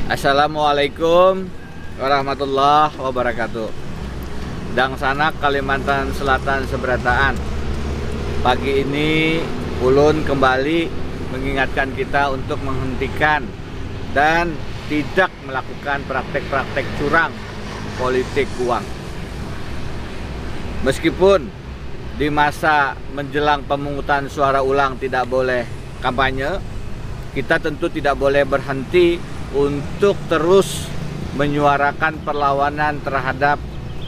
Assalamualaikum warahmatullahi wabarakatuh. Dang Sanak, Kalimantan Selatan Seberataan. Pagi ini Ulun kembali mengingatkan kita untuk menghentikan dan tidak melakukan praktek-praktek curang politik uang. Meskipun di masa menjelang pemungutan suara ulang tidak boleh kampanye, kita tentu tidak boleh berhenti untuk terus menyuarakan perlawanan terhadap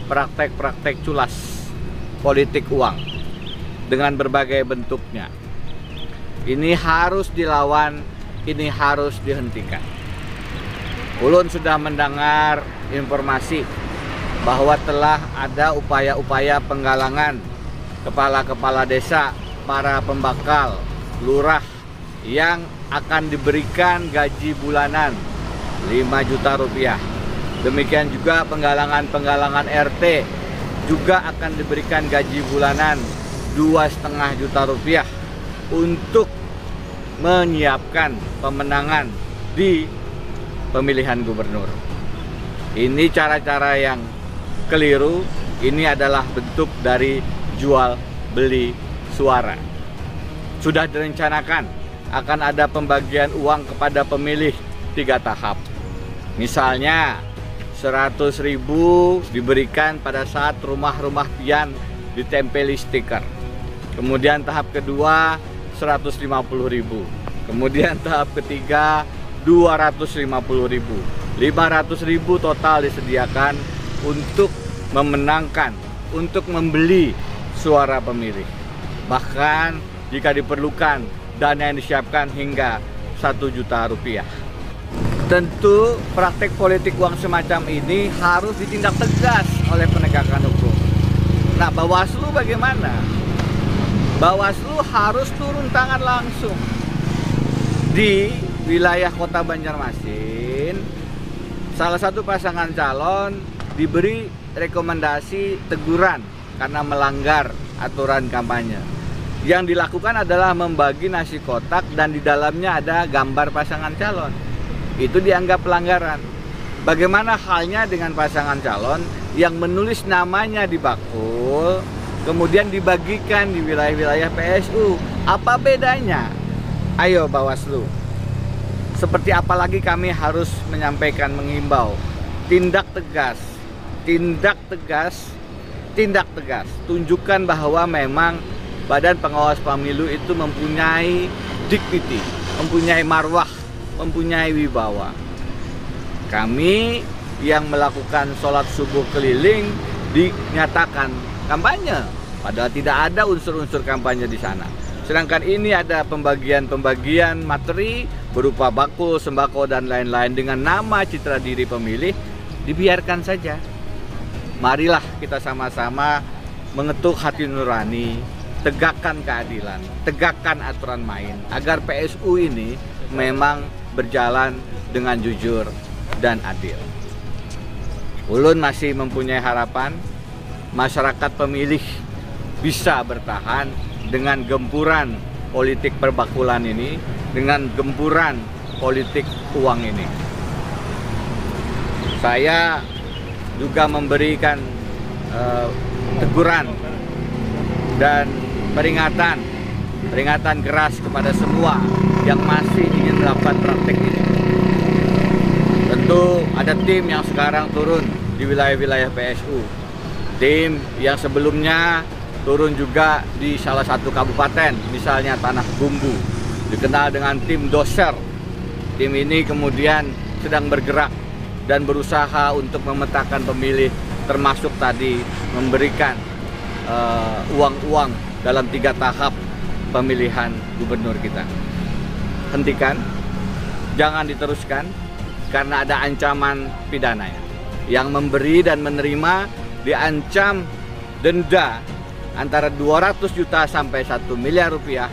praktek-praktek culas politik uang dengan berbagai bentuknya. Ini harus dilawan, ini harus dihentikan. Ulun sudah mendengar informasi bahwa telah ada upaya-upaya penggalangan kepala-kepala desa, para pembakal, lurah yang akan diberikan gaji bulanan 5 juta rupiah. Demikian juga penggalangan RT juga akan diberikan gaji bulanan 2,5 juta rupiah untuk menyiapkan pemenangan di pemilihan gubernur. Ini cara-cara yang keliru. Ini adalah bentuk dari jual beli suara. Sudah direncanakan akan ada pembagian uang kepada pemilih 3 tahap. Misalnya 100.000 diberikan pada saat rumah-rumah pian ditempeli stiker. Kemudian tahap kedua 150.000. Kemudian tahap ketiga 250.000. 500.000 total disediakan untuk memenangkan, untuk membeli suara pemilih. Bahkan jika diperlukan dana yang disiapkan hingga 1 juta rupiah. Tentu praktek politik uang semacam ini harus ditindak tegas oleh penegakan hukum. Nah, Bawaslu bagaimana? Bawaslu harus turun tangan langsung. Di wilayah Kota Banjarmasin, salah satu pasangan calon diberi rekomendasi teguran karena melanggar aturan kampanye. Yang dilakukan adalah membagi nasi kotak dan di dalamnya ada gambar pasangan calon. Itu dianggap pelanggaran. Bagaimana halnya dengan pasangan calon yang menulis namanya di bakul, kemudian dibagikan di wilayah-wilayah PSU? Apa bedanya? Ayo Bawaslu. Seperti apa lagi kami harus menyampaikan, menghimbau. Tindak tegas, tindak tegas, tindak tegas. Tunjukkan bahwa memang Badan Pengawas Pemilu itu mempunyai dignity, mempunyai marwah, mempunyai wibawa. Kami yang melakukan sholat subuh keliling dinyatakan kampanye, padahal tidak ada unsur-unsur kampanye di sana. Sedangkan ini ada pembagian materi berupa bakul, sembako, dan lain-lain dengan nama citra diri pemilih, dibiarkan saja. Marilah kita sama-sama mengetuk hati nurani, tegakkan keadilan, tegakkan aturan main, agar PSU ini memang berjalan dengan jujur dan adil. Ulun masih mempunyai harapan masyarakat pemilih bisa bertahan dengan gempuran politik perbakulan ini, dengan gempuran politik uang ini. Saya juga memberikan teguran dan peringatan keras kepada semua yang masih ingin melakukan praktek ini. Tentu ada tim yang sekarang turun di wilayah-wilayah PSU. Tim yang sebelumnya turun juga di salah satu kabupaten, misalnya Tanah Bumbu, dikenal dengan tim doser. Tim ini kemudian sedang bergerak dan berusaha untuk memetakan pemilih, termasuk tadi memberikan uang-uang dalam 3 tahap pemilihan gubernur kita. Hentikan, jangan diteruskan, karena ada ancaman pidana. Yang memberi dan menerima diancam denda antara 200 juta sampai 1 miliar rupiah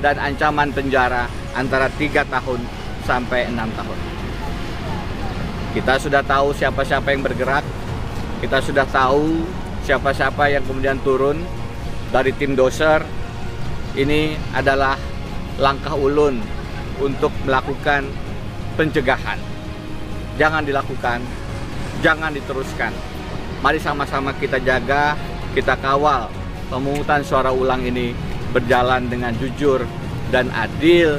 dan ancaman penjara antara 3 tahun sampai 6 tahun. Kita sudah tahu siapa-siapa yang bergerak, kita sudah tahu siapa-siapa yang kemudian turun dari tim doser. Ini adalah langkah ulun untuk melakukan pencegahan. jangan dilakukan, jangan diteruskan. Mari sama-sama kita jaga, kita kawal pemungutan suara ulang ini berjalan dengan jujur dan adil,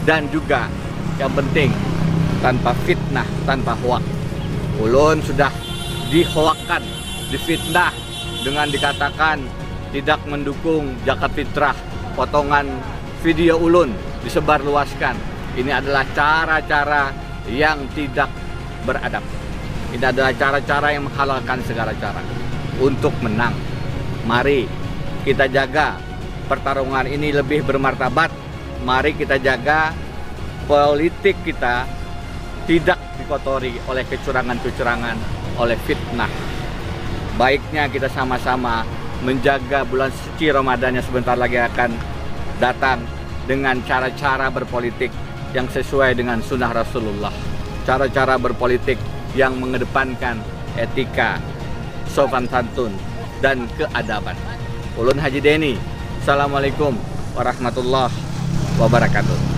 dan juga yang penting tanpa fitnah, tanpa hoak. Ulun sudah dihoakkan, difitnah dengan dikatakan tidak mendukung zakat fitrah, potongan video ulun disebarluaskan. Ini adalah cara-cara yang tidak beradab. Ini adalah cara-cara yang menghalalkan segala cara untuk menang. Mari kita jaga pertarungan ini lebih bermartabat. Mari kita jaga politik kita tidak dikotori oleh kecurangan-kecurangan, oleh fitnah. Baiknya kita sama-sama menjaga bulan suci Ramadan yang sebentar lagi akan datang dengan cara-cara berpolitik yang sesuai dengan sunnah Rasulullah. Cara-cara berpolitik yang mengedepankan etika, sopan santun, dan keadaban. Ulun Haji Deni, Assalamualaikum warahmatullahi wabarakatuh.